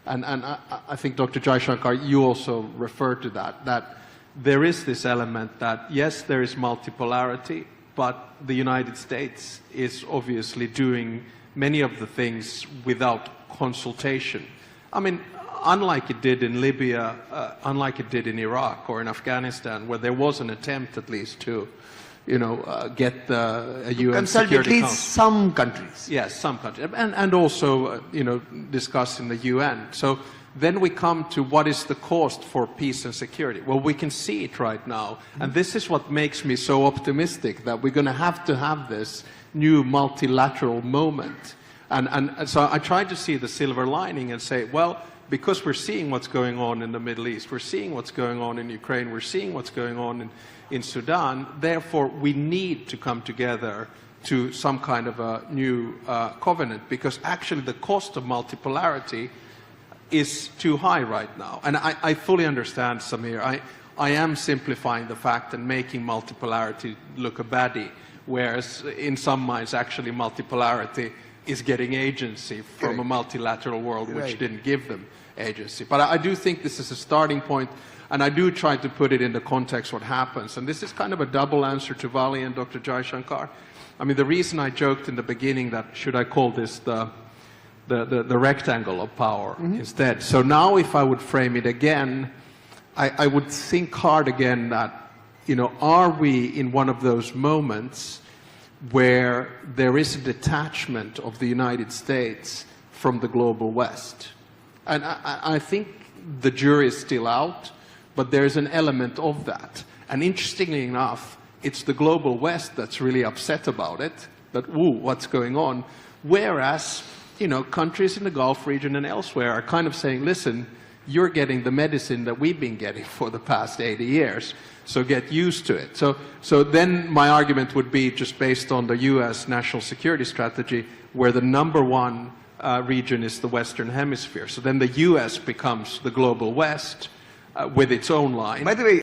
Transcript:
And I think, Dr. Jaishankar, you also referred to that there is this element that, yes, there is multipolarity, but the United States is obviously doing many of the things without consultation. I mean, unlike it did in Libya, unlike it did in Iraq or in Afghanistan, where there was an attempt at least to, get a UN Security Council. Some countries. Yes, some countries. And also, discuss in the UN. So then we come to what is the cost for peace and security. Well, we can see it right now. And this is what makes me so optimistic that we're going to have this new multilateral moment. And so I try to see the silver lining and say, well, because we're seeing what's going on in the Middle East, we're seeing what's going on in Ukraine, we're seeing what's going on in Sudan, therefore we need to come together to some kind of a new covenant, because actually the cost of multipolarity is too high right now. And I fully understand, Samir. I am simplifying the fact and making multipolarity look a baddie, whereas in some minds actually multipolarity is getting agency from a multilateral world which didn't give them agency. But I do think this is a starting point, and I do try to put it in the context what happens. And this is kind of a double answer to Vali and Dr. Jaishankar. I mean, the reason I joked in the beginning that should I call this the rectangle of power instead. So now if I would frame it again, I would think hard again that, are we in one of those moments where there is a detachment of the United States from the global West? And I think the jury is still out, but there's an element of that. And interestingly enough, it's the global West that's really upset about it, that, ooh, what's going on? Whereas, countries in the Gulf region and elsewhere are kind of saying, listen, you're getting the medicine that we've been getting for the past 80 years, so get used to it. So then my argument would be just based on the US national security strategy, where the number one region is the Western Hemisphere. So then the US becomes the global West with its own line. By the way,